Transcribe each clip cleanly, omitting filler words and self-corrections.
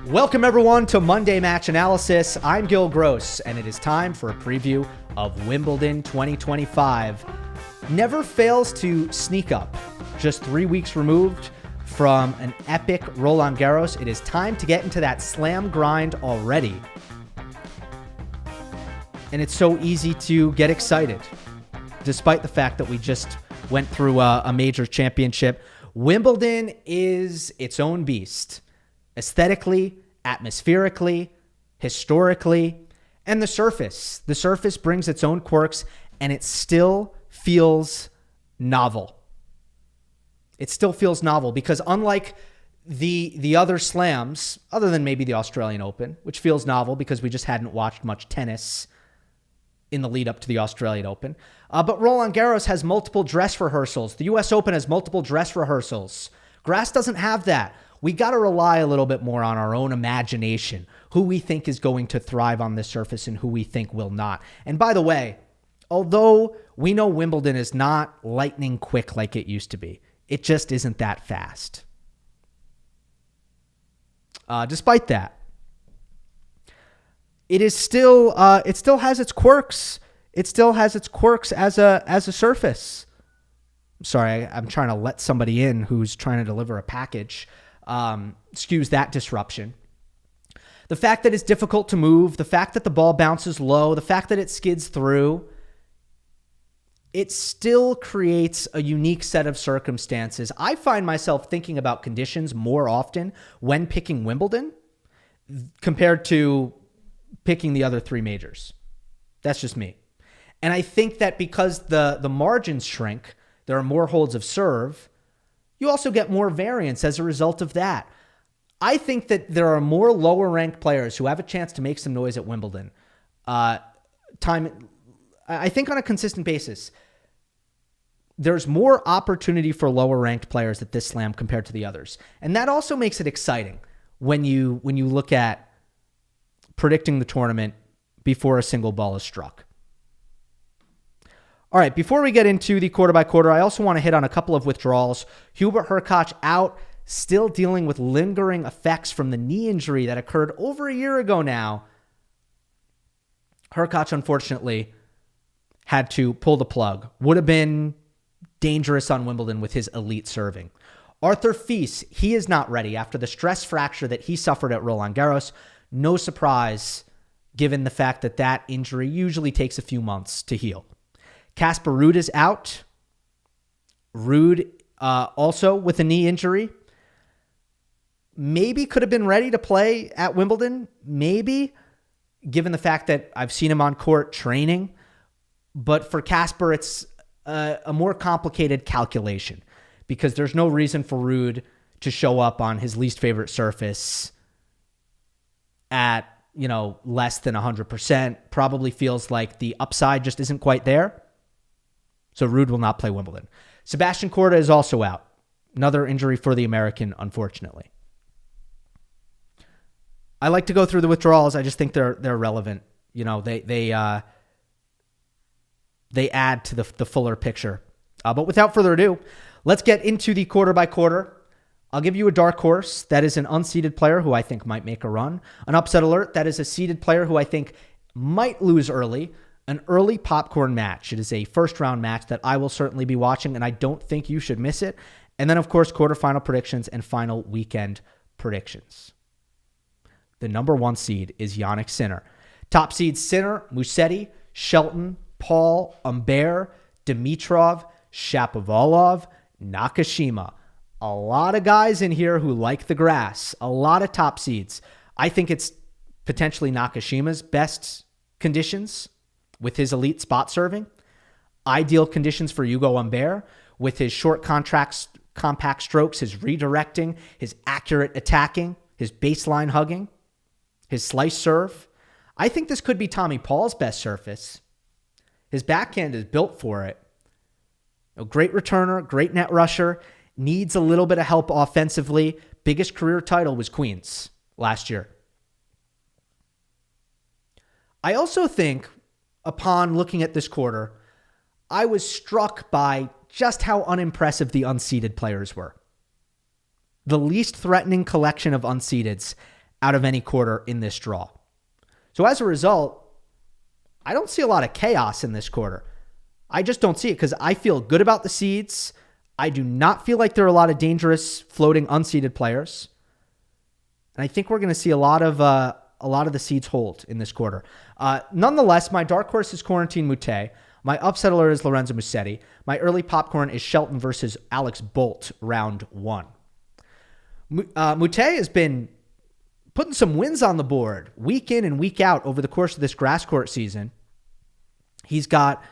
Welcome everyone to Monday Match Analysis. I'm Gill Gross, and it is time for a preview of Wimbledon 2025. Never fails to sneak up. Just 3 weeks removed from an epic Roland Garros, it is time to get into that slam grind already. And it's so easy to get excited, despite the fact that we just went through a major championship. Wimbledon is its own beast. Aesthetically, atmospherically, historically, and the surface. The surface brings its own quirks, and it still feels novel. It still feels novel because unlike the other slams, other than maybe the Australian Open, which feels novel because we just hadn't watched much tennis in the lead up to the Australian Open, but Roland Garros has multiple dress rehearsals. The US Open has multiple dress rehearsals. Grass doesn't have that. We got to rely a little bit more on our own imagination, who we think is going to thrive on this surface and who we think will not. And by the way, although we know Wimbledon is not lightning quick like it used to be, it just isn't that fast. Despite that, it still has its quirks. It still has its quirks as a surface. Sorry, I'm trying to let somebody in who's trying to deliver a package. Excuse that disruption. The fact that it's difficult to move, the fact that the ball bounces low, the fact that it skids through, it still creates a unique set of circumstances. I find myself thinking about conditions more often when picking Wimbledon compared to picking the other three majors. That's just me. And I think that because the margins shrink, there are more holds of serve, you also get more variance as a result of that. I think that there are more lower-ranked players who have a chance to make some noise at Wimbledon. I think on a consistent basis, there's more opportunity for lower-ranked players at this slam compared to the others. And that also makes it exciting when you look at predicting the tournament before a single ball is struck. All right, before we get into the quarter by quarter, I also want to hit on a couple of withdrawals. Hubert Hurkacz out, still dealing with lingering effects from the knee injury that occurred over a year ago now. Hurkacz, unfortunately, had to pull the plug. Would have been dangerous on Wimbledon with his elite serving. Arthur Fils, he is not ready after the stress fracture that he suffered at Roland Garros. No surprise, given the fact that that injury usually takes a few months to heal. Casper Ruud is out. Ruud also with a knee injury. Maybe could have been ready to play at Wimbledon. Maybe, given the fact that I've seen him on court training. But for Casper, it's a more complicated calculation because there's no reason for Ruud to show up on his least favorite surface at, less than 100%. Probably feels like the upside just isn't quite there. So Ruud will not play Wimbledon. Sebastian Korda is also out. Another injury for the American, unfortunately. I like to go through the withdrawals. I just think they're relevant. They add to the fuller picture. But without further ado, let's get into the quarter by quarter. I'll give you a dark horse. That is an unseeded player who I think might make a run. An upset alert. That is a seeded player who I think might lose early. An early popcorn match. It is a first-round match that I will certainly be watching, and I don't think you should miss it. And then, of course, quarterfinal predictions and final weekend predictions. The number one seed is Jannik Sinner. Top seeds Sinner, Musetti, Shelton, Paul, Humbert, Dimitrov, Shapovalov, Nakashima. A lot of guys in here who like the grass. A lot of top seeds. I think it's potentially Nakashima's best conditions with his elite spot serving. Ideal conditions for Hugo Humbert with his short compact strokes, his redirecting, his accurate attacking, his baseline hugging, his slice serve. I think this could be Tommy Paul's best surface. His backhand is built for it. A great returner, great net rusher, needs a little bit of help offensively. Biggest career title was Queens last year. I also think, upon looking at this quarter, I was struck by just how unimpressive the unseeded players were. The least threatening collection of unseededs out of any quarter in this draw. So as a result, I don't see a lot of chaos in this quarter. I just don't see it because I feel good about the seeds. I do not feel like there are a lot of dangerous floating unseeded players. And I think we're going to see a lot of the seeds hold in this quarter. Nonetheless, my dark horse is Corentin Moutet. My upset alert is Lorenzo Musetti. My early popcorn is Shelton versus Alex Bolt, round 1. Moutet has been putting some wins on the board week in and week out over the course of this grass court season. He's got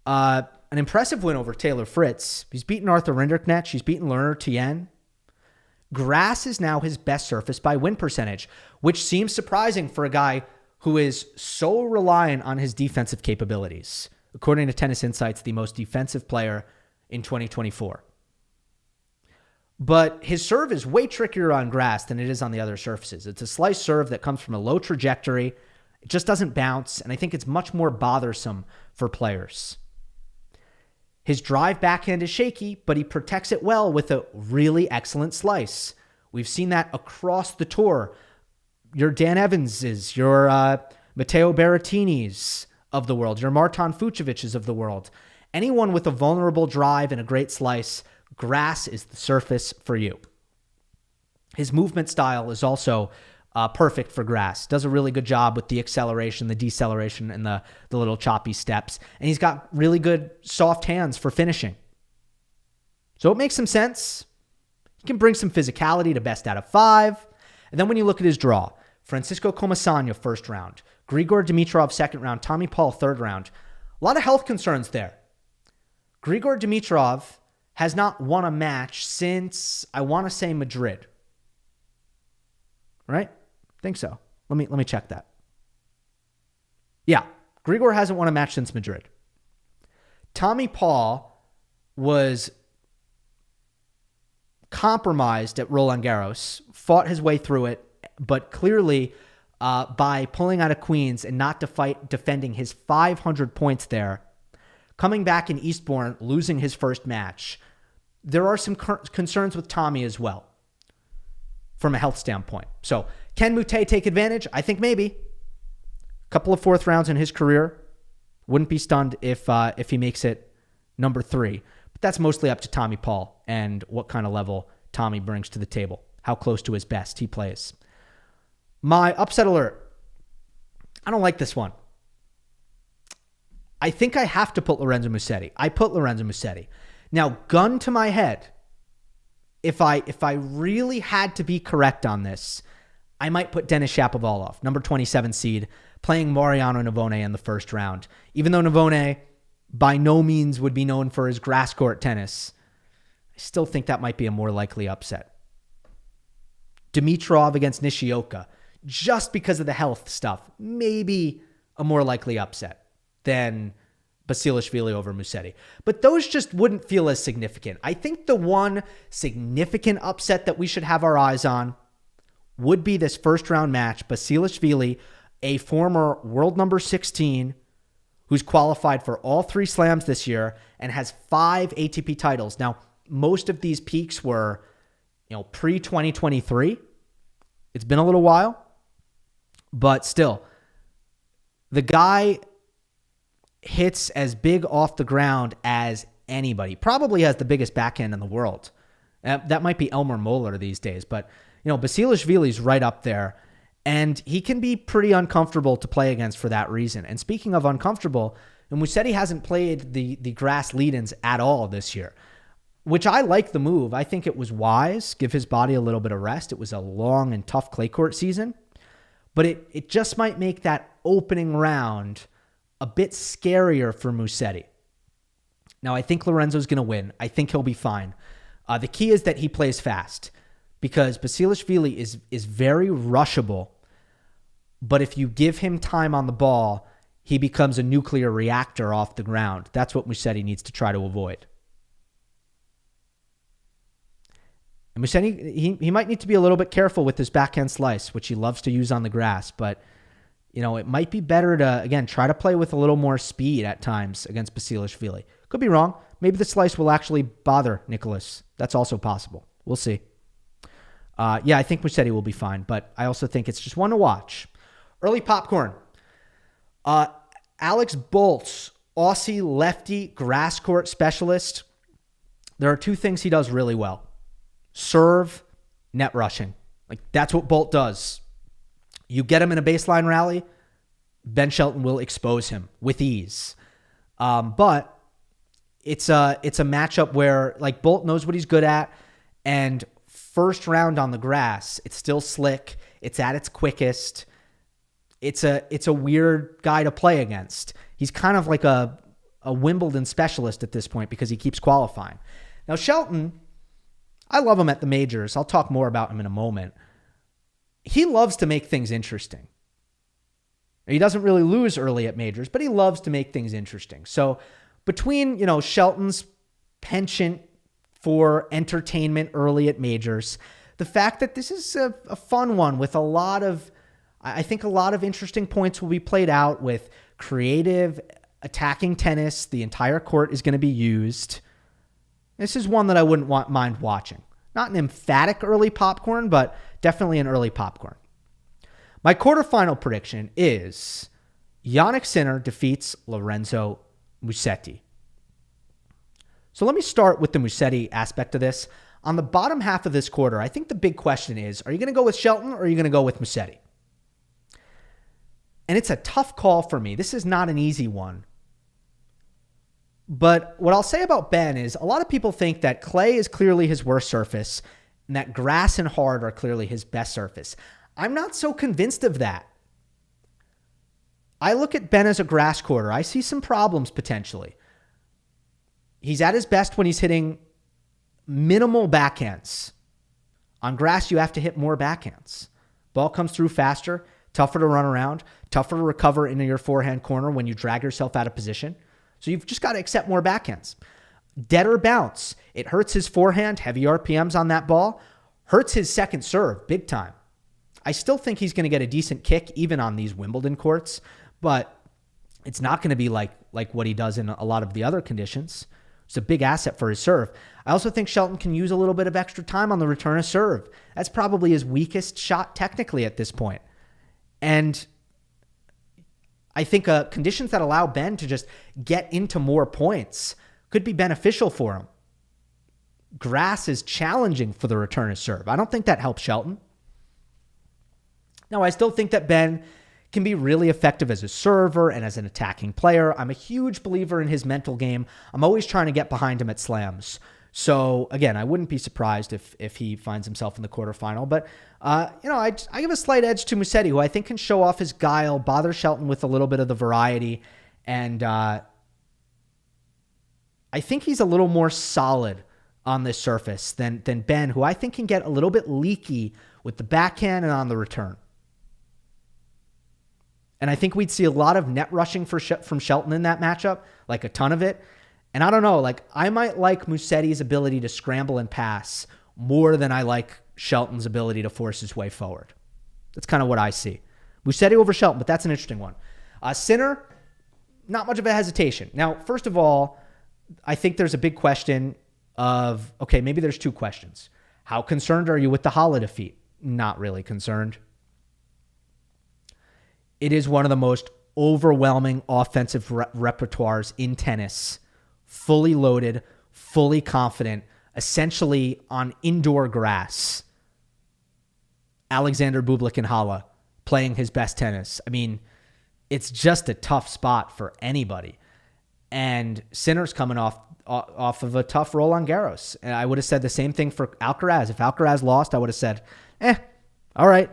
an impressive win over Taylor Fritz. He's beaten Arthur Rinderknecht. He's beaten Lerner Tien. Grass is now his best surface by win percentage, which seems surprising for a guy who is so reliant on his defensive capabilities. According to Tennis Insights, the most defensive player in 2024. But his serve is way trickier on grass than it is on the other surfaces. It's a slice serve that comes from a low trajectory. It just doesn't bounce, and I think it's much more bothersome for players. His drive backhand is shaky, but he protects it well with a really excellent slice. We've seen that across the tour. Your Dan Evanses, your Matteo Berrettinis of the world, your Marton Fucevic's of the world. Anyone with a vulnerable drive and a great slice, grass is the surface for you. His movement style is also perfect for grass. Does a really good job with the acceleration, the deceleration, and the little choppy steps. And he's got really good soft hands for finishing. So it makes some sense. He can bring some physicality to best out of 5. And then when you look at his draw, Francisco Comesaña first round, Grigor Dimitrov second round, Tommy Paul third round. A lot of health concerns there. Grigor Dimitrov has not won a match since, I want to say, Madrid. Right? I think so. Let me check that. Yeah, Grigor hasn't won a match since Madrid. Tommy Paul was compromised at Roland Garros, fought his way through it, but clearly by pulling out of Queens and not defending his 500 points there, coming back in Eastbourne, losing his first match, there are some concerns with Tommy as well from a health standpoint. So can Moutet take advantage? I think maybe. A couple of fourth rounds in his career. Wouldn't be stunned if he makes it number 3. But that's mostly up to Tommy Paul and what kind of level Tommy brings to the table, how close to his best he plays. My upset alert. I don't like this one. I think I have to put Lorenzo Musetti. I put Lorenzo Musetti. Now, gun to my head, if I really had to be correct on this, I might put Denis Shapovalov, number 27 seed, playing Mariano Navone in the first round. Even though Navone by no means would be known for his grass court tennis, I still think that might be a more likely upset. Dimitrov against Nishioka, just because of the health stuff, maybe a more likely upset than Basilashvili over Musetti. But those just wouldn't feel as significant. I think the one significant upset that we should have our eyes on would be this first round match, Basilashvili, a former world number 16 who's qualified for all 3 slams this year and has 5 ATP titles. Now, most of these peaks were, pre-2023. It's been a little while, but still, the guy hits as big off the ground as anybody. Probably has the biggest backhand in the world. That might be Elmer Moeller these days, but Basilashvili's right up there, and he can be pretty uncomfortable to play against for that reason. And speaking of uncomfortable, Musetti hasn't played the grass lead-ins at all this year, which I like the move. I think it was wise, give his body a little bit of rest. It was a long and tough clay court season, but it just might make that opening round a bit scarier for Musetti. Now, I think Lorenzo's going to win. I think he'll be fine. The key is that he plays fast, because Basilashvili is very rushable, but if you give him time on the ball, he becomes a nuclear reactor off the ground. That's what Musetti needs to try to avoid. And Musetti, he might need to be a little bit careful with his backhand slice, which he loves to use on the grass, but it might be better to, again, try to play with a little more speed at times against Basilashvili. Could be wrong. Maybe the slice will actually bother Nicholas. That's also possible. We'll see. Yeah, I think Musetti will be fine, but I also think it's just one to watch. Early popcorn. Alex Boltz, Aussie lefty grass court specialist. There are two things he does really well. Serve, net rushing. Like, that's what Bolt does. You get him in a baseline rally, Ben Shelton will expose him with ease. But it's a matchup where, like, Bolt knows what he's good at, and first round on the grass, it's still slick. It's at its quickest. It's a weird guy to play against. He's kind of like a Wimbledon specialist at this point because he keeps qualifying. Now, Shelton, I love him at the majors. I'll talk more about him in a moment. He loves to make things interesting. He doesn't really lose early at majors, but he loves to make things interesting. So between, Shelton's penchant for entertainment early at majors, the fact that this is a fun one with I think a lot of interesting points will be played out with creative attacking tennis. The entire court is going to be used. This is one that I wouldn't mind watching. Not an emphatic early popcorn, but definitely an early popcorn. My quarterfinal prediction is Jannik Sinner defeats Lorenzo Musetti. So let me start with the Musetti aspect of this. On the bottom half of this quarter, I think the big question is, are you going to go with Shelton or are you going to go with Musetti? And it's a tough call for me. This is not an easy one. But what I'll say about Ben is a lot of people think that clay is clearly his worst surface and that grass and hard are clearly his best surface. I'm not so convinced of that. I look at Ben as a grass courter. I see some problems potentially. He's at his best when he's hitting minimal backhands. On grass, you have to hit more backhands. Ball comes through faster, tougher to run around, tougher to recover into your forehand corner when you drag yourself out of position. So you've just got to accept more backhands. Deader bounce. It hurts his forehand, heavy RPMs on that ball, hurts his second serve big time. I still think he's going to get a decent kick even on these Wimbledon courts, but it's not going to be like what he does in a lot of the other conditions. It's a big asset for his serve. I also think Shelton can use a little bit of extra time on the return of serve. That's probably his weakest shot technically at this point. And I think conditions that allow Ben to just get into more points could be beneficial for him. Grass is challenging for the return of serve. I don't think that helps Shelton. Now, I still think that Ben can be really effective as a server and as an attacking player. I'm a huge believer in his mental game. I'm always trying to get behind him at slams. So, again, I wouldn't be surprised if he finds himself in the quarterfinal. But, I give a slight edge to Musetti, who I think can show off his guile, bother Shelton with a little bit of the variety. And I think he's a little more solid on this surface than Ben, who I think can get a little bit leaky with the backhand and on the return. And I think we'd see a lot of net rushing from Shelton in that matchup, like a ton of it. And I don't know, I might like Musetti's ability to scramble and pass more than I like Shelton's ability to force his way forward. That's kind of what I see. Musetti over Shelton, but that's an interesting one. Sinner, not much of a hesitation. Now, first of all, I think there's a big question of, okay, maybe there's two questions. How concerned are you with the Hala defeat? Not really concerned. It is one of the most overwhelming offensive repertoires in tennis. Fully loaded, fully confident, essentially on indoor grass. Alexander Bublik and Hala playing his best tennis. I mean, it's just a tough spot for anybody. And Sinner's coming off of a tough Roland Garros. And I would have said the same thing for Alcaraz. If Alcaraz lost, I would have said, all right,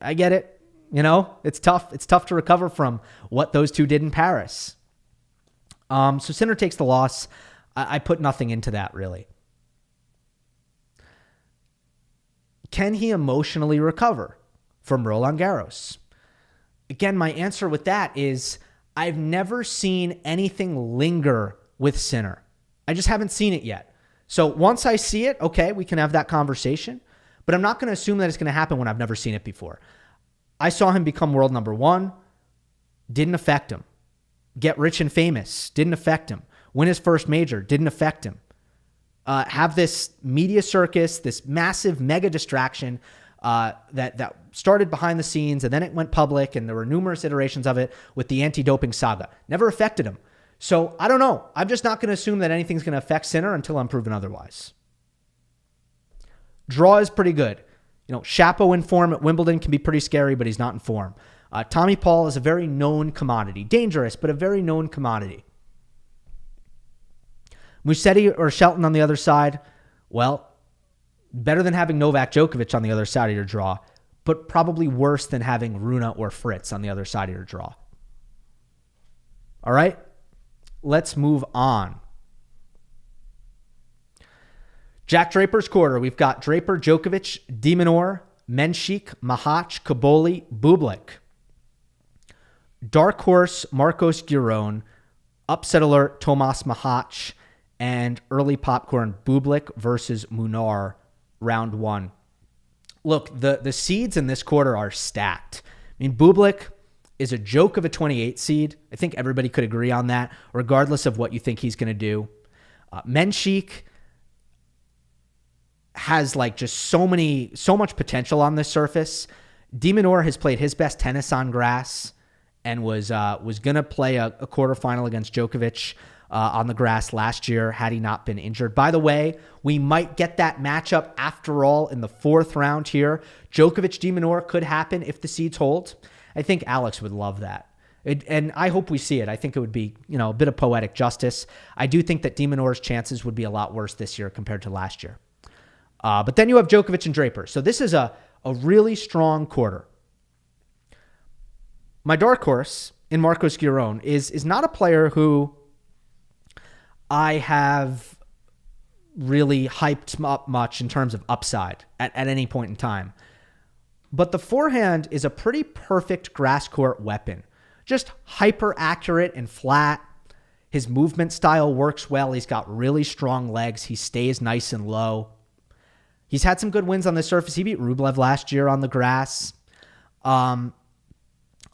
I get it. It's tough. It's tough to recover from what those two did in Paris. So Sinner takes the loss. I put nothing into that, really. Can he emotionally recover from Roland Garros? Again, my answer with that is I've never seen anything linger with Sinner. I just haven't seen it yet. So once I see it, okay, we can have that conversation. But I'm not going to assume that it's going to happen when I've never seen it before. I saw him become world number one. Didn't affect him. Get rich and famous. Didn't affect him. Win his first major. Didn't affect him. have this media circus, this massive mega distraction that started behind the scenes, and then it went public, and there were numerous iterations of it with the anti-doping saga. Never affected him. So I don't know. I'm just not going to assume that anything's going to affect Sinner until I'm proven otherwise. Draw is pretty good. Shapo in form at Wimbledon can be pretty scary, but he's not in form. Tommy Paul is a very known commodity. Dangerous, but a very known commodity. Musetti or Shelton on the other side, well, better than having Novak Djokovic on the other side of your draw, but probably worse than having Rune or Fritz on the other side of your draw. All right, let's move on. Jack Draper's quarter. We've got Draper, Djokovic, de Minaur, Menchik, Mahach, Kaboli, Bublik. Dark horse, Marcos Giron. Upset alert, Tomas Mahach. And early popcorn, Bublik versus Munar, round 1. Look, the seeds in this quarter are stacked. I mean, Bublik is a joke of a 28 seed. I think everybody could agree on that, regardless of what you think he's going to do. Menchik has just so much potential on this surface. De Minaur has played his best tennis on grass and was going to play a quarterfinal against Djokovic on the grass last year had he not been injured. By the way, we might get that matchup after all in the 4th round here. Djokovic, de Minaur could happen if the seeds hold. I think Alex would love that. And I hope we see it. I think it would be, a bit of poetic justice. I do think that de Minaur's chances would be a lot worse this year compared to last year. But then you have Djokovic and Draper. So this is a really strong quarter. My dark horse in Marcos Giron is not a player who I have really hyped up much in terms of upside at any point in time. But the forehand is a pretty perfect grass court weapon. Just hyper accurate and flat. His movement style works well. He's got really strong legs. He stays nice and low. He's had some good wins on the surface. He beat Rublev last year on the grass. A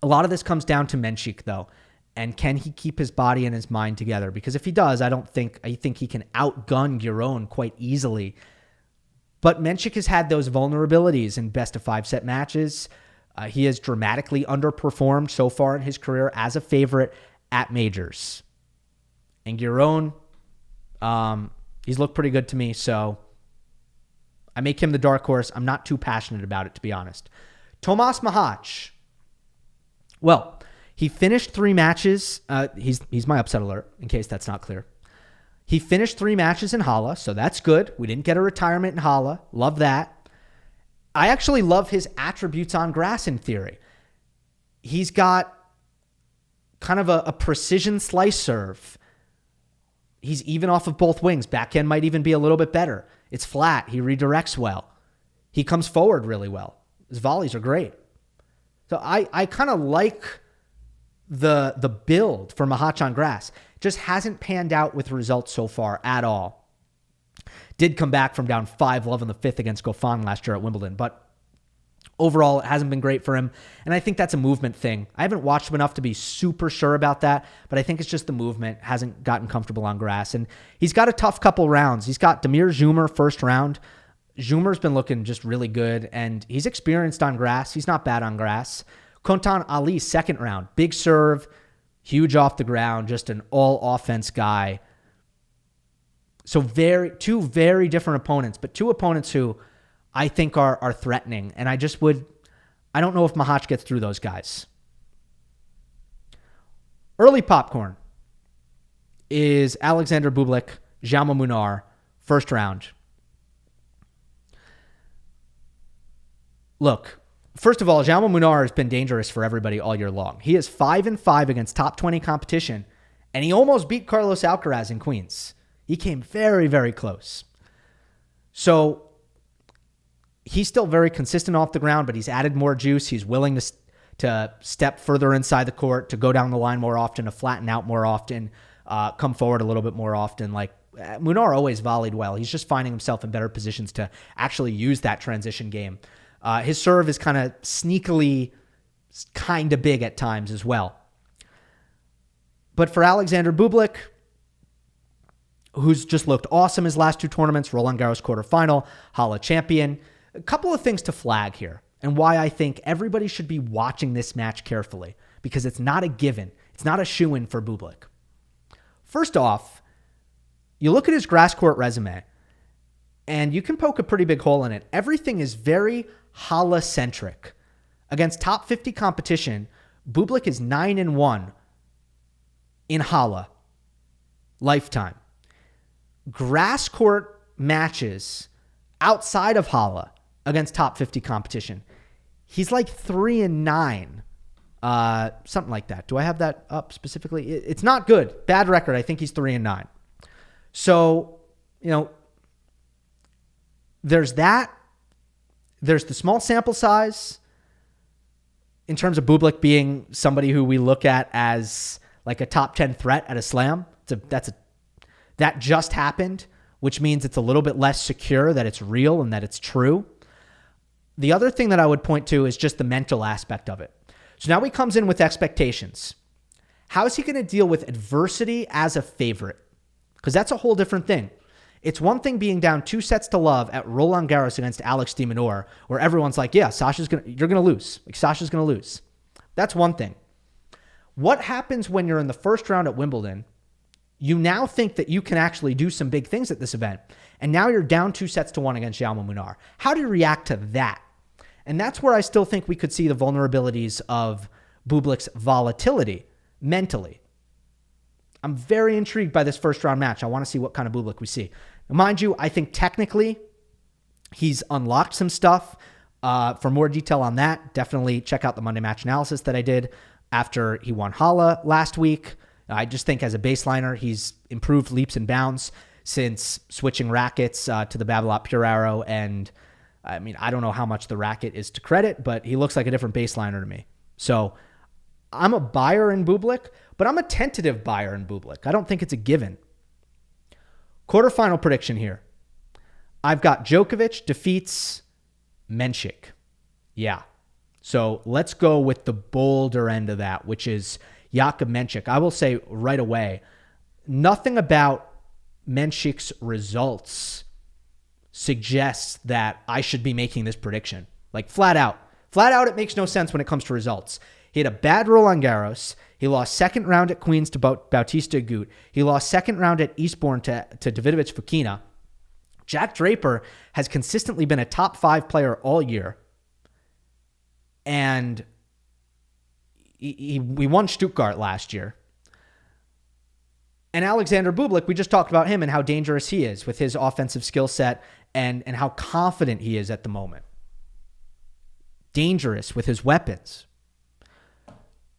lot of this comes down to Menchik, though. And can he keep his body and his mind together? Because if he does, I think he can outgun Giron quite easily. But Menchik has had those vulnerabilities in best-of-5 set matches. He has dramatically underperformed so far in his career as a favorite at majors. And Giron, he's looked pretty good to me, so I make him the dark horse. I'm not too passionate about it, to be honest. Tomas Mahach. Well, he finished 3 matches. He's my upset alert, in case that's not clear. He finished 3 matches in Halle, so that's good. We didn't get a retirement in Halle. Love that. I actually love his attributes on grass in theory. He's got kind of a precision slice serve. He's even off of both wings. Backhand might even be a little bit better. It's flat. He redirects well. He comes forward really well. His volleys are great. So I kind of like the build for Mahach on grass. Just hasn't panned out with results so far at all. Did come back from down 5-love in the 5th against Goffin last year at Wimbledon, but overall, it hasn't been great for him, and I think that's a movement thing. I haven't watched him enough to be super sure about that, but I think it's just the movement. Hasn't gotten comfortable on grass, and he's got a tough couple rounds. He's got Damir Zhumer first round. Zhumer's been looking just really good, and he's experienced on grass. He's not bad on grass. Kontan Ali, second round. Big serve, huge off the ground, just an all-offense guy. So two very different opponents, but 2 opponents who I think are threatening. And I don't know if Mahach gets through those guys. Early popcorn is Alexander Bublik, Jaume Munar, first round. Look, first of all, Jaume Munar has been dangerous for everybody all year long. He is 5-5 against top 20 competition, and he almost beat Carlos Alcaraz in Queens. He came very, very close. So he's still very consistent off the ground, but he's added more juice. He's willing to step further inside the court, to go down the line more often, to flatten out more often, come forward a little bit more often. Munar always volleyed well. He's just finding himself in better positions to actually use that transition game. His serve is kind of sneakily kind of big at times as well. But for Alexander Bublik, who's just looked awesome his last 2 tournaments, Roland Garros quarterfinal, Halle champion. A couple of things to flag here and why I think everybody should be watching this match carefully, because it's not a given. It's not a shoo-in for Bublik. First off, you look at his grass court resume and you can poke a pretty big hole in it. Everything is very Halle-centric. Against top 50 competition, Bublik is 9-1 in Halle lifetime. Grass court matches outside of Halle against top 50 competition, he's like 3-9, something like that. Do I have that up specifically? It's not good. Bad record. I think he's 3-9. So, there's that. There's the small sample size in terms of Bublik being somebody who we look at as like a top 10 threat at a slam. That just happened, which means it's a little bit less secure that it's real and that it's true. The other thing that I would point to is just the mental aspect of it. So now he comes in with expectations. How is he going to deal with adversity as a favorite? Because that's a whole different thing. It's one thing being down 2-0 at Roland Garros against Alex de Minaur, where everyone's like, yeah, you're going to lose. Like, Sasha's going to lose. That's one thing. What happens when you're in the first round at Wimbledon? You now think that you can actually do some big things at this event. And now you're down 2-1 against Jaume Munar. How do you react to that? And that's where I still think we could see the vulnerabilities of Bublik's volatility mentally. I'm very intrigued by this first round match. I want to see what kind of Bublik we see. Now, mind you, I think technically he's unlocked some stuff. For more detail on that, definitely check out the Monday match analysis that I did after he won Halle last week. I just think as a baseliner, he's improved leaps and bounds since switching rackets to the Babolat Pure Arrow. And I mean, I don't know how much the racket is to credit, but he looks like a different baseliner to me. So I'm a buyer in Bublik, but I'm a tentative buyer in Bublik. I don't think it's a given. Quarterfinal prediction here. I've got Djokovic defeats Menchik. Yeah. So let's go with the bolder end of that, which is Jakub Menchik. I will say right away, nothing about Menchik's results suggests that I should be making this prediction. Like flat out, it makes no sense when it comes to results. He had a bad Roland Garros. He lost second round at Queens to Bautista Agut. He lost second round at Eastbourne to Davidovich Fokina. Jack Draper has consistently been a top 5 player all year. And we won Stuttgart last year. And Alexander Bublik, we just talked about him and how dangerous he is with his offensive skill set and how confident he is at the moment. Dangerous with his weapons.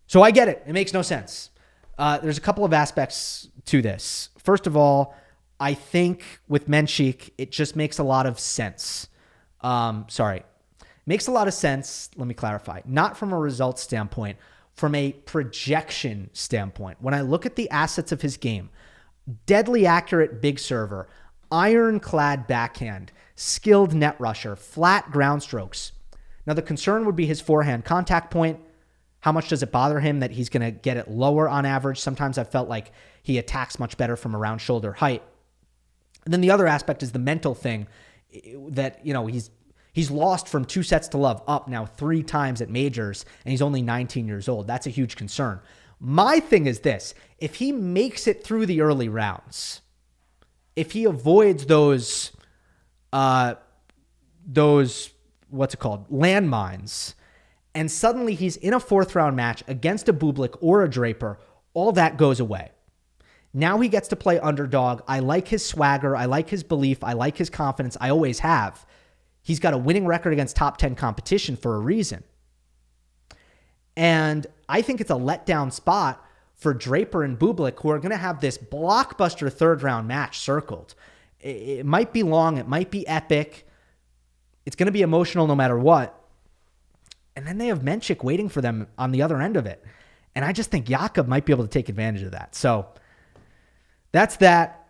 So I get it. It makes no sense. There's a couple of aspects to this. First of all, I think with Menchik, it just makes a lot of sense. Makes a lot of sense. Let me clarify. Not from a results standpoint, from a projection standpoint. When I look at the assets of his game, deadly accurate big server, ironclad backhand, skilled net rusher, flat ground strokes. Now the concern would be his forehand contact point. How much does it bother him that he's going to get it lower on average? Sometimes I've felt like he attacks much better from around shoulder height. And then the other aspect is the mental thing that, he's lost from 2-0 up now 3 times at majors, and he's only 19 years old. That's a huge concern. My thing is this: if he makes it through the early rounds, if he avoids those landmines, and suddenly he's in a 4th round match against a Bublik or a Draper, all that goes away. Now he gets to play underdog. I like his swagger. I like his belief. I like his confidence. I always have. He's got a winning record against top 10 competition for a reason. And I think it's a letdown spot for Draper and Bublik, who are going to have this blockbuster 3rd round match circled. It might be long. It might be epic. It's going to be emotional no matter what. And then they have Menchik waiting for them on the other end of it. And I just think Jakub might be able to take advantage of that. So that's that.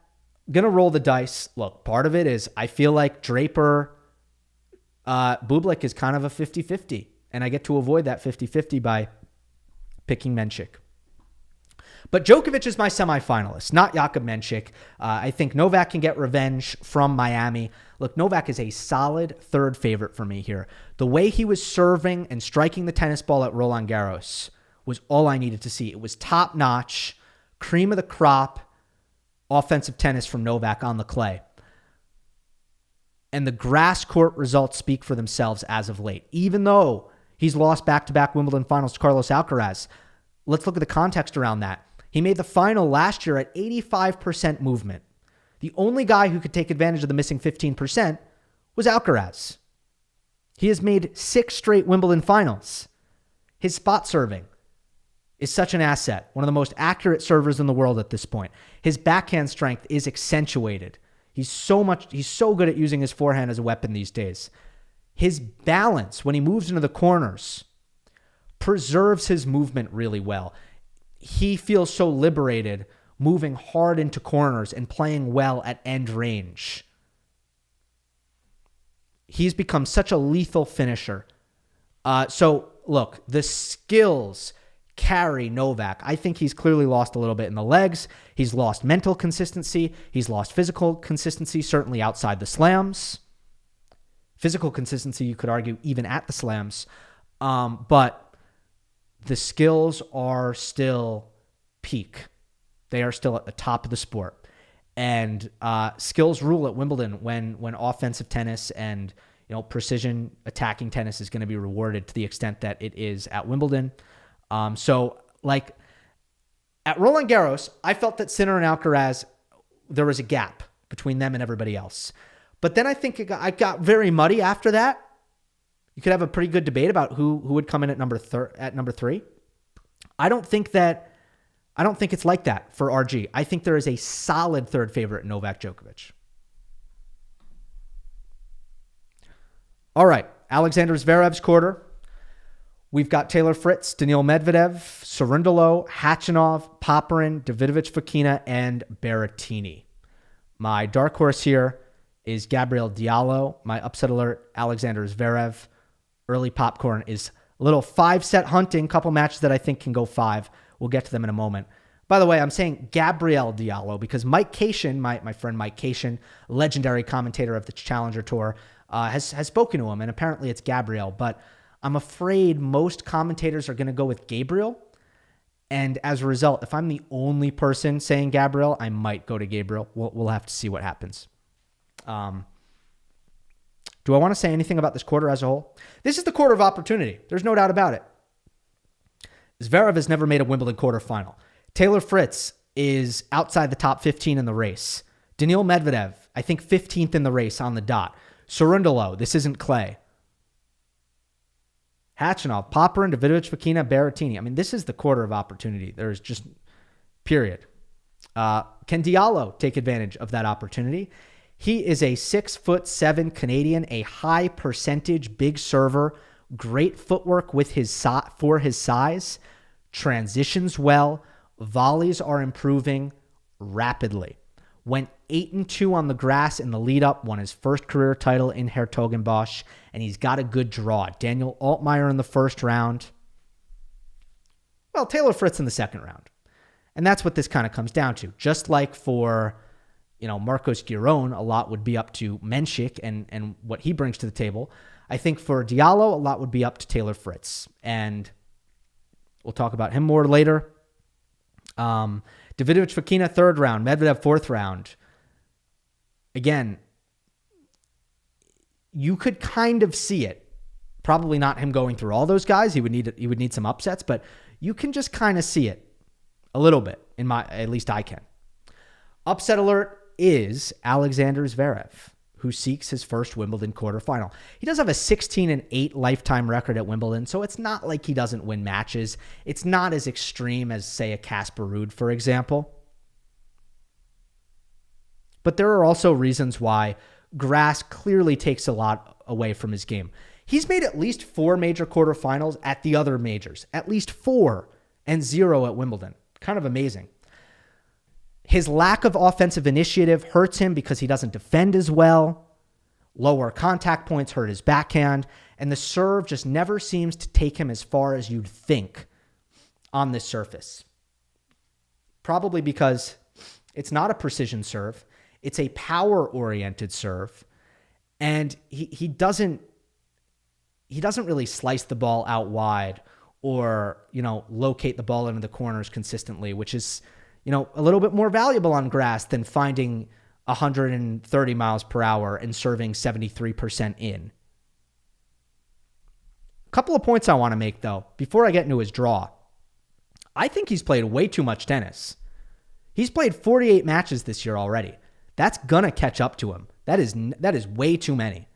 Going to roll the dice. Look, part of it is I feel like Draper, Bublik is kind of a 50-50. And I get to avoid that 50-50 by picking Menchik. But Djokovic is my semifinalist, not Jakub Menšik. I think Novak can get revenge from Miami. Look, Novak is a solid third favorite for me here. The way he was serving and striking the tennis ball at Roland Garros was all I needed to see. It was top-notch, cream of the crop, offensive tennis from Novak on the clay. And the grass court results speak for themselves as of late. Even though he's lost back-to-back Wimbledon finals to Carlos Alcaraz, let's look at the context around that. He made the final last year at 85% movement. The only guy who could take advantage of the missing 15% was Alcaraz. He has made 6 straight Wimbledon finals. His spot serving is such an asset, one of the most accurate servers in the world at this point. His backhand strength is accentuated. He's so good at using his forehand as a weapon these days. His balance when he moves into the corners preserves his movement really well. He feels so liberated moving hard into corners and playing well at end range. He's become such a lethal finisher. So look, the skills carry Novak. I think he's clearly lost a little bit in the legs. He's lost mental consistency. He's lost physical consistency, certainly outside the slams. Physical consistency, you could argue, even at the slams. But the skills are still peak. They are still at the top of the sport. And skills rule at Wimbledon when offensive tennis and precision attacking tennis is going to be rewarded to the extent that it is at Wimbledon. So at Roland Garros, I felt that Sinner and Alcaraz, there was a gap between them and everybody else. But then I think it got very muddy after that. You could have a pretty good debate about who would come in at number 3. I don't think it's like that for RG. I think there is a solid third favorite in Novak Djokovic. All right, Alexander Zverev's quarter. We've got Taylor Fritz, Daniil Medvedev, Cerundolo, Khachanov, Popyrin, Davidovich Fokina, and Berrettini. My dark horse here is Gabriel Diallo. My upset alert, Alexander Zverev. Early popcorn is a little 5-set hunting, couple matches that I think can go 5. We'll get to them in a moment. By the way, I'm saying Gabriel Diallo because Mike Cation, my friend Mike Cation, legendary commentator of the Challenger Tour, has spoken to him, and apparently it's Gabriel. But I'm afraid most commentators are going to go with Gabriel. And as a result, if I'm the only person saying Gabriel, I might go to Gabriel. We'll have to see what happens. Do I want to say anything about this quarter as a whole? This is the quarter of opportunity. There's no doubt about it. Zverev has never made a Wimbledon quarterfinal. Taylor Fritz is outside the top 15 in the race. Daniil Medvedev, I think 15th in the race on the dot. Cerundolo, this isn't clay. Khachanov, Popyrin, Davidovich Fokina, Berrettini. I mean, this is the quarter of opportunity. There's just, period. Can Diallo take advantage of that opportunity? He is a 6'7" Canadian, a high percentage big server, great footwork with for his size, transitions well, volleys are improving rapidly. Went 8-2 on the grass in the lead up, won his first career title in Hertogenbosch, and he's got a good draw. Daniel Altmaier in the first round. Well, Taylor Fritz in the second round. And that's what this kind of comes down to. Just like for Marcos Giron, a lot would be up to Menšik and what he brings to the table. I think for Diallo, a lot would be up to Taylor Fritz. And we'll talk about him more later. Davidovich Fokina, third round. Medvedev, fourth round. Again, you could kind of see it. Probably not him going through all those guys. He would need some upsets, but you can just kind of see it a little bit. At least I can. Upset alert is Alexander Zverev, who seeks his first Wimbledon quarterfinal. He does have a 16-8 lifetime record at Wimbledon, so it's not like he doesn't win matches. It's not as extreme as, say, a Casper Ruud, for example. But there are also reasons why grass clearly takes a lot away from his game. He's made at least 4 major quarterfinals at the other majors. At least 4 and 0 at Wimbledon. Kind of amazing. His lack of offensive initiative hurts him because he doesn't defend as well. Lower contact points hurt his backhand. And the serve just never seems to take him as far as you'd think on this surface. probably because it's not a precision serve. It's a power-oriented serve. And he doesn't really slice the ball out wide or, locate the ball into the corners consistently, which is, a little bit more valuable on grass than finding 130 miles per hour and serving 73% in. A couple of points I want to make, though, before I get into his draw. I think he's played way too much tennis. He's played 48 matches this year already. That's going to catch up to him. That is way too many.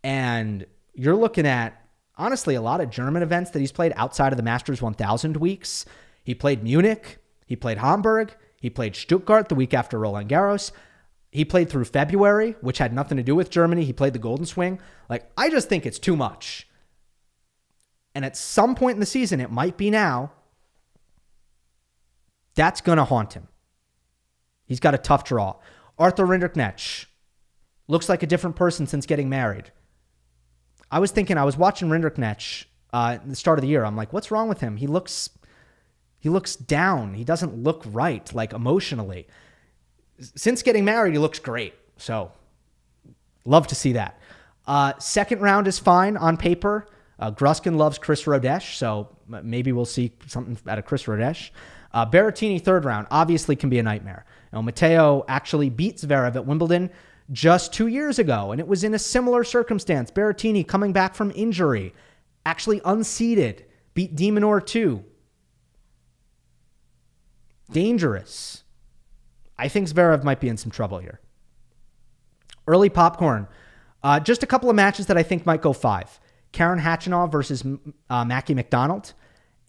And you're looking at, honestly, a lot of German events that he's played outside of the Masters 1000 weeks. He played Munich. He played Hamburg. He played Stuttgart the week after Roland Garros. He played through February, which had nothing to do with Germany. He played the Golden Swing. I just think it's too much. And at some point in the season, it might be now, that's going to haunt him. He's got a tough draw. Arthur Rinderknecht looks like a different person since getting married. I was watching Rinderknecht at the start of the year. I'm like, what's wrong with him? He looks down. He doesn't look right, emotionally. Since getting married, he looks great. So, love to see that. Second round is fine on paper. Gruskin loves Chris Rodesh, so maybe we'll see something out of Chris Rodesh. Berrettini, third round, obviously can be a nightmare. Matteo actually beat Zverev at Wimbledon just 2 years ago, and it was in a similar circumstance. Berrettini coming back from injury, actually unseeded, beat De Minaur 2. Dangerous. I think Zverev might be in some trouble here. Early popcorn. Just a couple of matches that I think might go 5. Karen Khachanov versus Mackie McDonald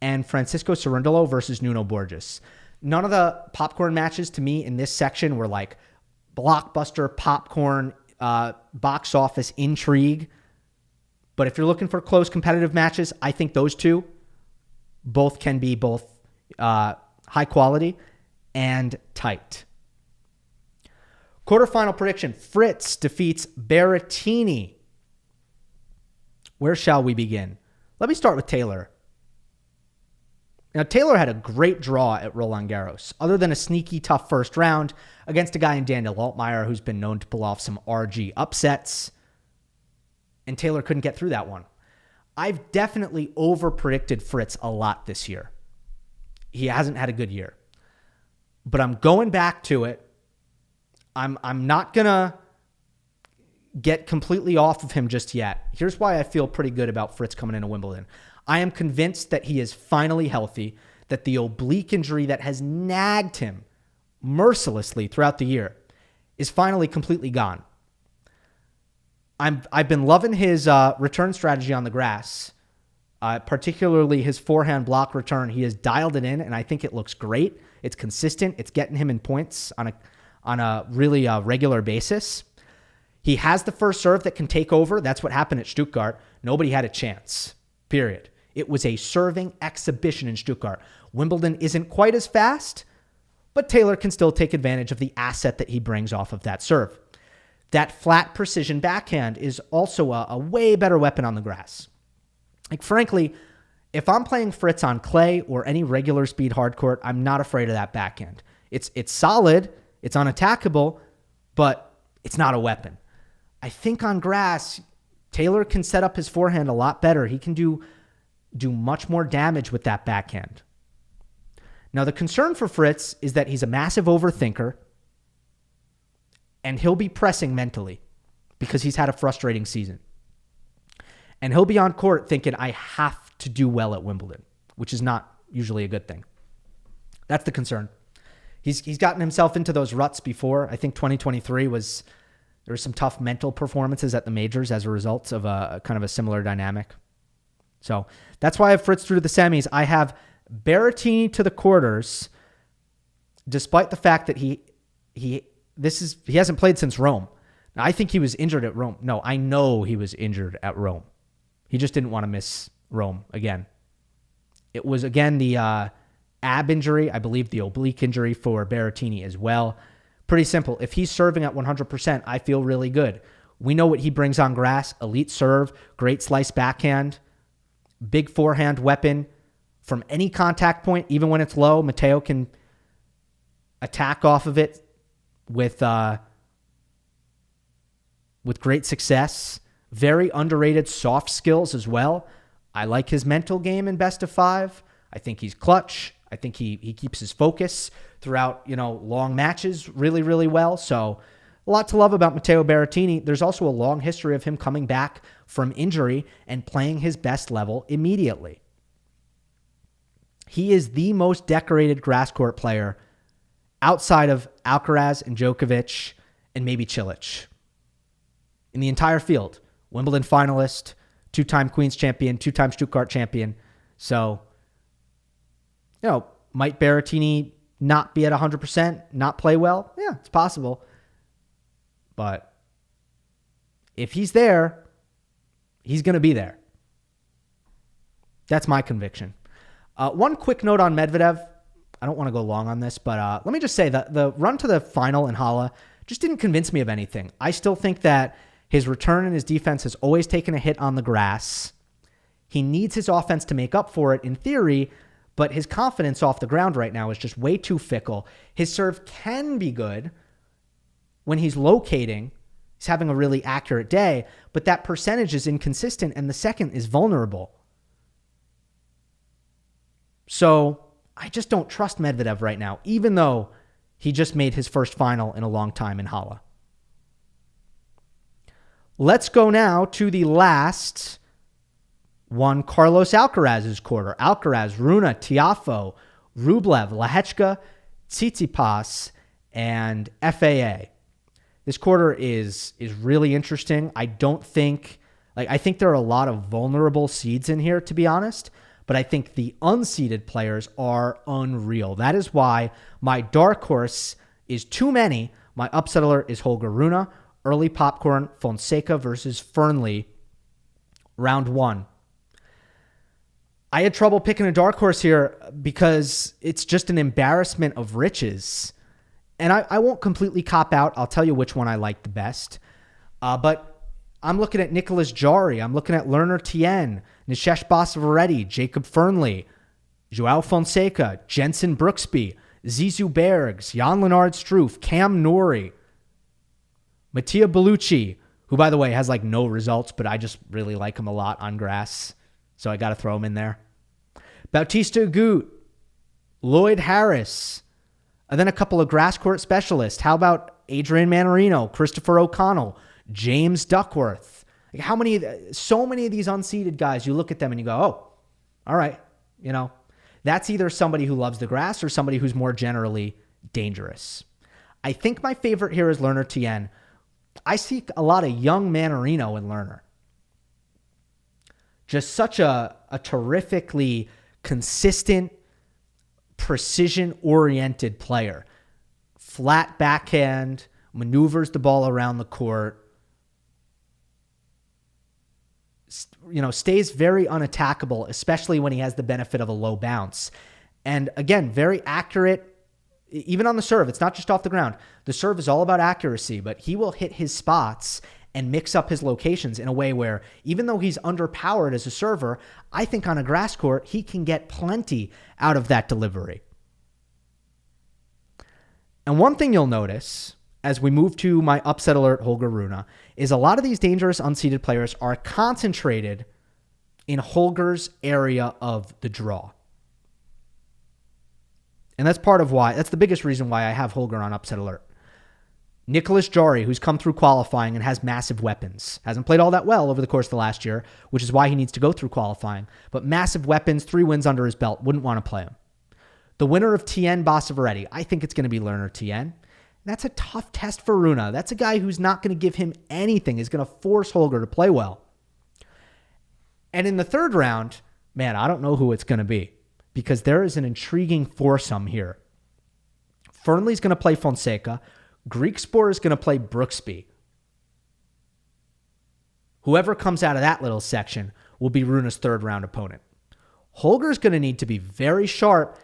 and Francisco Cerundolo versus Nuno Borges. None of the popcorn matches to me in this section were blockbuster popcorn, box office intrigue. But if you're looking for close competitive matches, I think those two both can be high quality and tight. Quarterfinal prediction. Fritz defeats Berrettini. Where shall we begin? Let me start with Taylor. Now, Taylor had a great draw at Roland Garros, other than a sneaky, tough first round against a guy in Daniel Altmaier who's been known to pull off some RG upsets. And Taylor couldn't get through that one. I've definitely over-predicted Fritz a lot this year. He hasn't had a good year. But I'm going back to it. I'm not going to get completely off of him just yet. Here's why I feel pretty good about Fritz coming into Wimbledon. I am convinced that he is finally healthy, that the oblique injury that has nagged him mercilessly throughout the year is finally completely gone. I've been loving his return strategy on the grass, particularly his forehand block return. He has dialed it in, and I think it looks great. It's consistent. It's getting him in points on a really regular basis. He has the first serve that can take over. That's what happened at Stuttgart. Nobody had a chance, period. It was a serving exhibition in Stuttgart. Wimbledon isn't quite as fast, but Taylor can still take advantage of the asset that he brings off of that serve. That flat precision backhand is also a way better weapon on the grass. Frankly, if I'm playing Fritz on clay or any regular speed hard court, I'm not afraid of that backhand. It's solid, it's unattackable, but it's not a weapon. I think on grass, Taylor can set up his forehand a lot better. He can do much more damage with that backhand. Now, the concern for Fritz is that he's a massive overthinker, and he'll be pressing mentally because he's had a frustrating season. And he'll be on court thinking, I have to do well at Wimbledon, which is not usually a good thing. That's the concern. He's gotten himself into those ruts before. I think 2023 there were some tough mental performances at the majors as a result of a kind of a similar dynamic. So that's why I have Fritz through to the semis. I have Berrettini to the quarters, despite the fact that he hasn't played since Rome. Now, I think he was injured at Rome. No, I know he was injured at Rome. He just didn't want to miss Rome again. It was, again, the ab injury, I believe the oblique injury for Berrettini as well. Pretty simple. If he's serving at 100%, I feel really good. We know what he brings on grass. Elite serve, great slice backhand, big forehand weapon from any contact point, even when it's low. Matteo can attack off of it with great success. Very underrated soft skills as well. I like his mental game in best of 5. I think he's clutch. I think he keeps his focus throughout, long matches really, really well. So a lot to love about Matteo Berrettini. There's also a long history of him coming back from injury and playing his best level immediately. He is the most decorated grass court player outside of Alcaraz and Djokovic and maybe Cilic in the entire field. Wimbledon finalist, 2-time Queens champion, 2-time Stuttgart champion. So, might Berrettini not be at 100%, not play well? Yeah, it's possible. But if he's there, he's going to be there. That's my conviction. One quick note on Medvedev. I don't want to go long on this, but let me just say that the run to the final in Halle just didn't convince me of anything. I still think that his return and his defense has always taken a hit on the grass. He needs his offense to make up for it in theory, but his confidence off the ground right now is just way too fickle. His serve can be good when he's locating. He's having a really accurate day, but that percentage is inconsistent and the second is vulnerable. So I just don't trust Medvedev right now, even though he just made his first final in a long time in Halle. Let's go now to the last one, Carlos Alcaraz's quarter. Alcaraz, Rune, Tiafoe, Rublev, Lehechka, Tsitsipas, and FAA. This quarter is really interesting. I think there are a lot of vulnerable seeds in here, to be honest, but I think the unseeded players are unreal. That is why my dark horse is too many. My upset alert is Holger Rune. Early popcorn, Fonseca versus Fernley, round 1. I had trouble picking a dark horse here because it's just an embarrassment of riches. And I won't completely cop out. I'll tell you which one I like the best. But I'm looking at Nicolas Jarry. I'm looking at Lerner Tien, Nishesh Basavaretti, Jacob Fernley, Joao Fonseca, Jensen Brooksby, Zizou Bergs, Jan Lennard Struff, Cam Norrie, Mattia Bellucci, who, by the way, has no results, but I just really like him a lot on grass, so I got to throw him in there. Bautista Agut, Lloyd Harris, and then a couple of grass court specialists. How about Adrian Manarino, Christopher O'Connell, James Duckworth? So many of these unseeded guys, you look at them and you go, oh, all right, that's either somebody who loves the grass or somebody who's more generally dangerous. I think my favorite here is Lerner Tien. I see a lot of young Manarino in Lerner. Just such a terrifically consistent, precision-oriented player. Flat backhand, maneuvers the ball around the court. Stays very unattackable, especially when he has the benefit of a low bounce. And again, very accurate. Even on the serve, it's not just off the ground. The serve is all about accuracy, but he will hit his spots and mix up his locations in a way where, even though he's underpowered as a server, I think on a grass court, he can get plenty out of that delivery. And one thing you'll notice as we move to my upset alert, Holger Rune, is a lot of these dangerous unseeded players are concentrated in Holger's area of the draw. And that's the biggest reason why I have Holger on upset alert. Nicolas Jarry, who's come through qualifying and has massive weapons. Hasn't played all that well over the course of the last year, which is why he needs to go through qualifying. But massive weapons, 3 wins under his belt. Wouldn't want to play him. The winner of Tien Basavaretti, I think it's going to be Lerner Tien. That's a tough test for Rune. That's a guy who's not going to give him anything. He's going to force Holger to play well. And in the third round, man, I don't know who it's going to be, because there is an intriguing foursome here. Fernley's going to play Fonseca. Griekspoor is going to play Brooksby. Whoever comes out of that little section will be Rune's third round opponent. Holger's going to need to be very sharp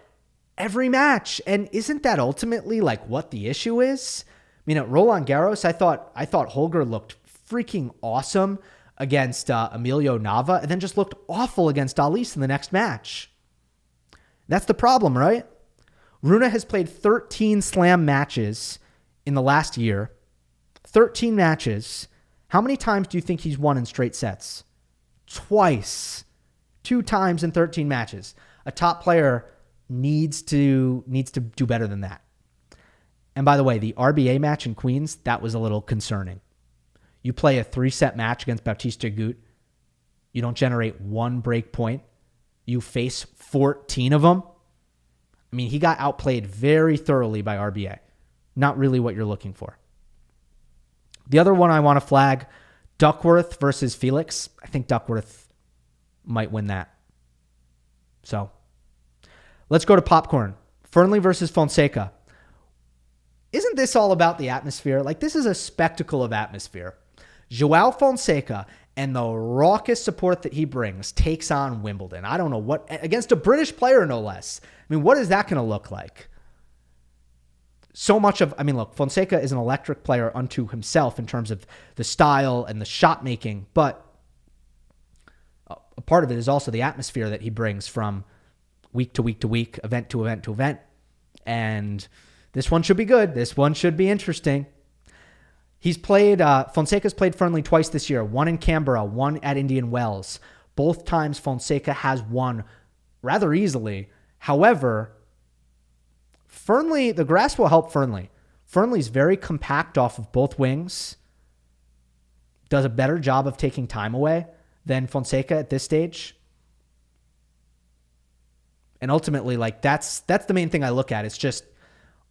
every match. And isn't that ultimately what the issue is? I mean, at Roland Garros, I thought Holger looked freaking awesome against Emilio Nava, and then just looked awful against Alice in the next match. That's the problem, right? Rune has played 13 slam matches in the last year. 13 matches. How many times do you think he's won in straight sets? Twice. 2 times in 13 matches. A top player needs to do better than that. And by the way, the RBA match in Queens, that was a little concerning. You play a 3-set match against Bautista Agut. You don't generate 1 break point. You face 14 of them. I mean, he got outplayed very thoroughly by RBA. Not really what you're looking for. The other one I want to flag, Duckworth versus Felix. I think Duckworth might win that. So let's go to popcorn. Fernley versus Fonseca. Isn't this all about the atmosphere? Like, this is a spectacle of atmosphere. Joao Fonseca and the raucous support that he brings takes on Wimbledon. I don't know what, against a British player, no less. I mean, what is that going to look like? Look, Fonseca is an electric player unto himself in terms of the style and the shot making, but a part of it is also the atmosphere that he brings from week to week to week, event to event to event. And this one should be good. This one should be interesting. Fonseca's played Fernley twice this year, one in Canberra, one at Indian Wells. Both times Fonseca has won rather easily. However, the grass will help Fernley. Fernley's very compact off of both wings, does a better job of taking time away than Fonseca at this stage. And ultimately, that's the main thing I look at. It's just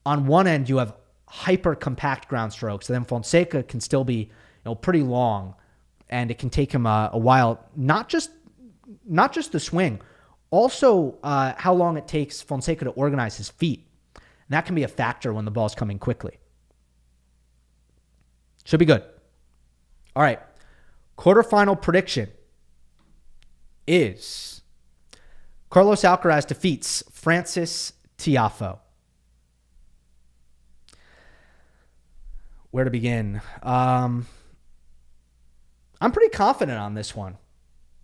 on one end, you have hyper compact ground strokes. And then Fonseca can still be, pretty long, and it can take him a while. Not just the swing, also how long it takes Fonseca to organize his feet. And that can be a factor when the ball's coming quickly. Should be good. All right. Quarterfinal prediction is Carlos Alcaraz defeats Frances Tiafoe. Where to begin? I'm pretty confident on this one.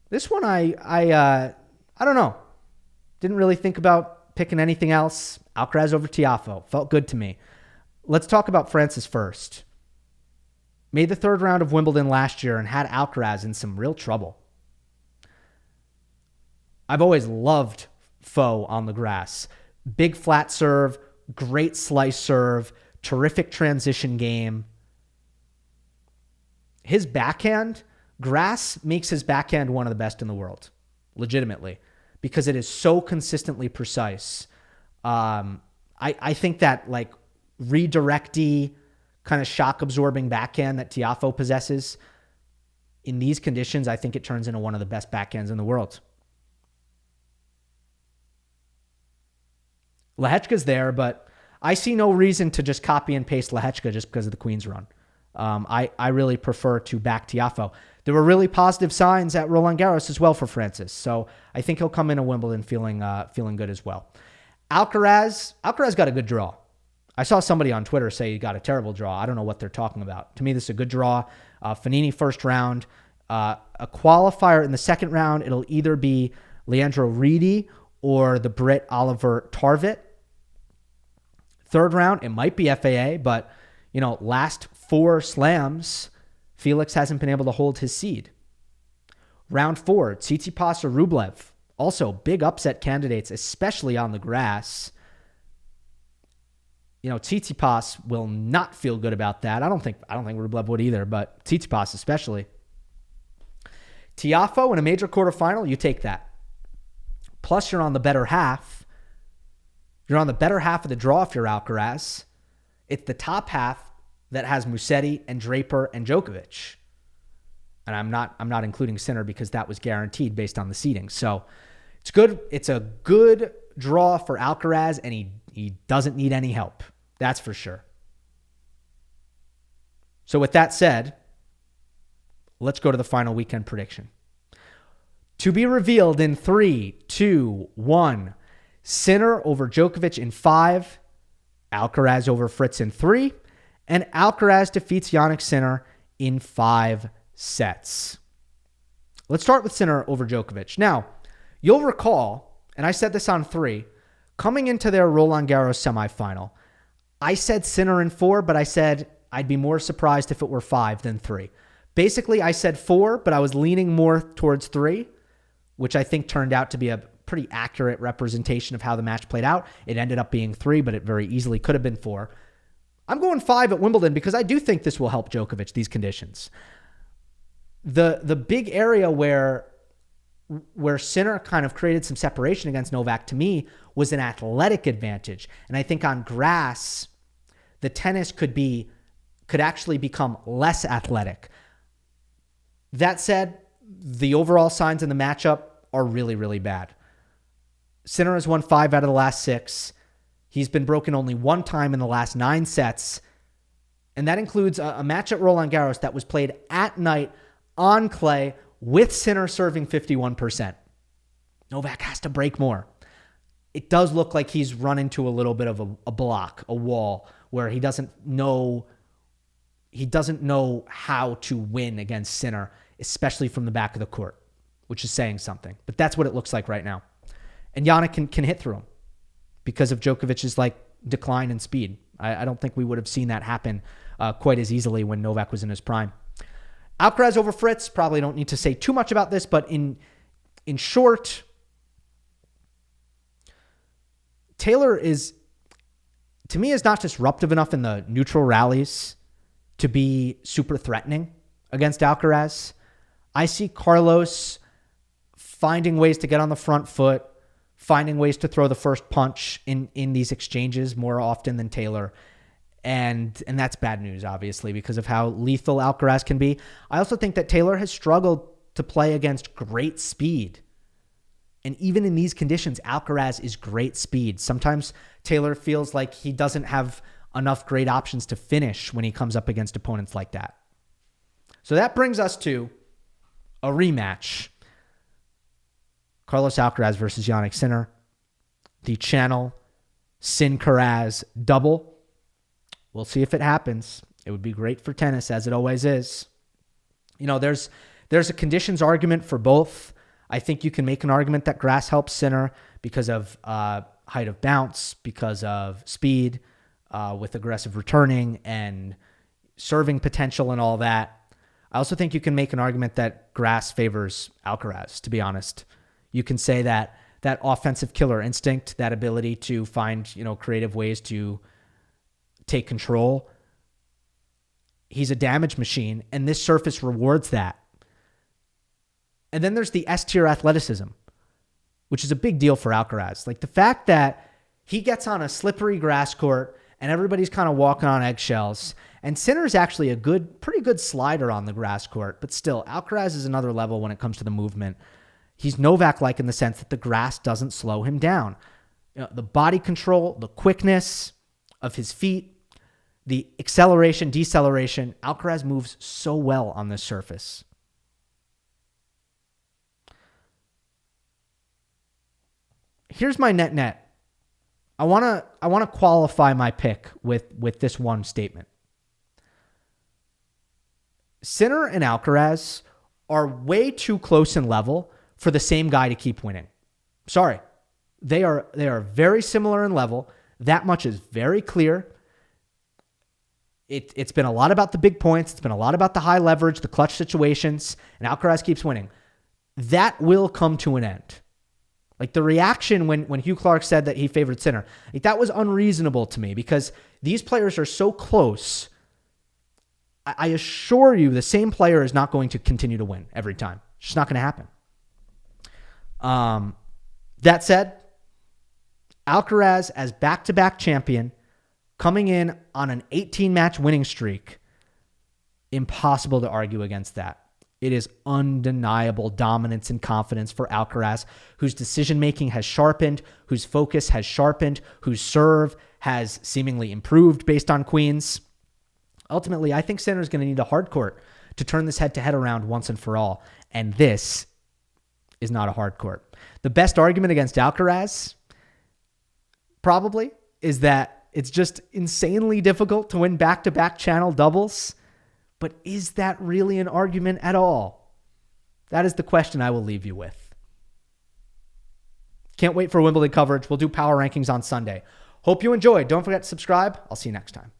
This one, I don't know. Didn't really think about picking anything else. Alcaraz over Tiafoe. Felt good to me. Let's talk about Frances first. Made the 3rd round of Wimbledon last year and had Alcaraz in some real trouble. I've always loved Foe on the grass. Big flat serve, great slice serve, terrific transition game. His backhand, grass makes his backhand one of the best in the world, legitimately, because it is so consistently precise. I think that redirecty kind of shock absorbing backhand that Tiafoe possesses in these conditions, I think it turns into one of the best backhands in the world. Lehechka's there, but I see no reason to just copy and paste Lehechka just because of the Queen's run. I really prefer to back Tiafoe. There were really positive signs at Roland Garros as well for Francis, so I think he'll come into Wimbledon feeling good as well. Alcaraz got a good draw. I saw somebody on Twitter say he got a terrible draw. I don't know what they're talking about. To me, this is a good draw. Fognini first round. A qualifier in the second round, it'll either be Leandro Reedy or the Brit Oliver Tarvit. Third round, it might be FAA, but, last 4 slams, Felix hasn't been able to hold his seed. Round 4, Tsitsipas or Rublev. Also, big upset candidates, especially on the grass. Tsitsipas will not feel good about that. I don't think Rublev would either, but Tsitsipas especially. Tiafoe in a major quarterfinal, you take that. Plus, you're on the better half. You're on the better half of the draw if you're Alcaraz. It's the top half that has Musetti and Draper and Djokovic. And I'm not including Sinner because that was guaranteed based on the seeding. So it's good. It's a good draw for Alcaraz, and he doesn't need any help. That's for sure. So with that said, let's go to the final weekend prediction. To be revealed in 3, 2, 1. Sinner over Djokovic in 5. Alcaraz over Fritz in 3. And Alcaraz defeats Jannik Sinner in 5 sets. Let's start with Sinner over Djokovic. Now, you'll recall, and I said this on 3, Coming into their Roland Garros semifinal, I said Sinner in 4, but I said I'd be more surprised if it were 5 than 3. Basically, I said 4, but I was leaning more towards 3, which I think turned out to be a pretty accurate representation of how the match played out. It ended up being 3, but it very easily could have been 4. I'm going 5 at Wimbledon because I do think this will help Djokovic, these conditions. The big area where Sinner kind of created some separation against Novak, to me, was an athletic advantage. And I think on grass, the tennis could actually become less athletic. That said, the overall signs in the matchup are really, really bad. Sinner has won 5 out of the last 6. He's been broken only 1 time in the last 9 sets. And that includes a match at Roland Garros that was played at night on clay with Sinner serving 51%. Novak has to break more. It does look like he's run into a little bit of a block, a wall, where he doesn't know how to win against Sinner, especially from the back of the court, which is saying something. But that's what it looks like right now. And Jannik can hit through him because of Djokovic's decline in speed. I don't think we would have seen that happen quite as easily when Novak was in his prime. Alcaraz over Fritz, probably don't need to say too much about this, but in short, Taylor is not disruptive enough in the neutral rallies to be super threatening against Alcaraz. I see Carlos finding ways to get on the front foot, finding ways to throw the first punch in these exchanges more often than Taylor. And that's bad news, obviously, because of how lethal Alcaraz can be. I also think that Taylor has struggled to play against great speed. And even in these conditions, Alcaraz is great speed. Sometimes Taylor feels like he doesn't have enough great options to finish when he comes up against opponents like that. So that brings us to a rematch. Carlos Alcaraz versus Jannik Sinner. The Channel Sin-Caraz double. We'll see if it happens. It would be great for tennis, as it always is. There's a conditions argument for both. I think you can make an argument that grass helps Sinner because of height of bounce, because of speed, with aggressive returning and serving potential and all that. I also think you can make an argument that grass favors Alcaraz, to be honest. You can say that offensive killer instinct, that ability to find, creative ways to take control. He's a damage machine, and this surface rewards that. And then there's the S-tier athleticism, which is a big deal for Alcaraz. Like the fact that he gets on a slippery grass court and everybody's kind of walking on eggshells. And Sinner's actually a pretty good slider on the grass court, but still, Alcaraz is another level when it comes to the movement. He's Novak-like in the sense that the grass doesn't slow him down. The body control, the quickness of his feet, the acceleration, deceleration. Alcaraz moves so well on this surface. Here's my net. I want to qualify my pick with this one statement. Sinner and Alcaraz are way too close in level for the same guy to keep winning. Sorry. They are very similar in level. That much is very clear. It's been a lot about the big points. It's been a lot about the high leverage, the clutch situations, and Alcaraz keeps winning. That will come to an end. Like the reaction when Hugh Clark said that he favored Sinner, that was unreasonable to me because these players are so close. I assure you the same player is not going to continue to win every time. It's just not going to happen. That said, Alcaraz as back-to-back champion coming in on an 18-match winning streak, impossible to argue against that. It is undeniable dominance and confidence for Alcaraz, whose decision-making has sharpened, whose focus has sharpened, whose serve has seemingly improved based on queens. Ultimately, I think Sinner is going to need a hard court to turn this head-to-head around once and for all, and this is not a hard court. The best argument against Alcaraz probably is that it's just insanely difficult to win back-to-back channel doubles. But is that really an argument at all? That is the question I will leave you with. Can't wait for Wimbledon coverage. We'll do power rankings on Sunday. Hope you enjoyed. Don't forget to subscribe. I'll see you next time.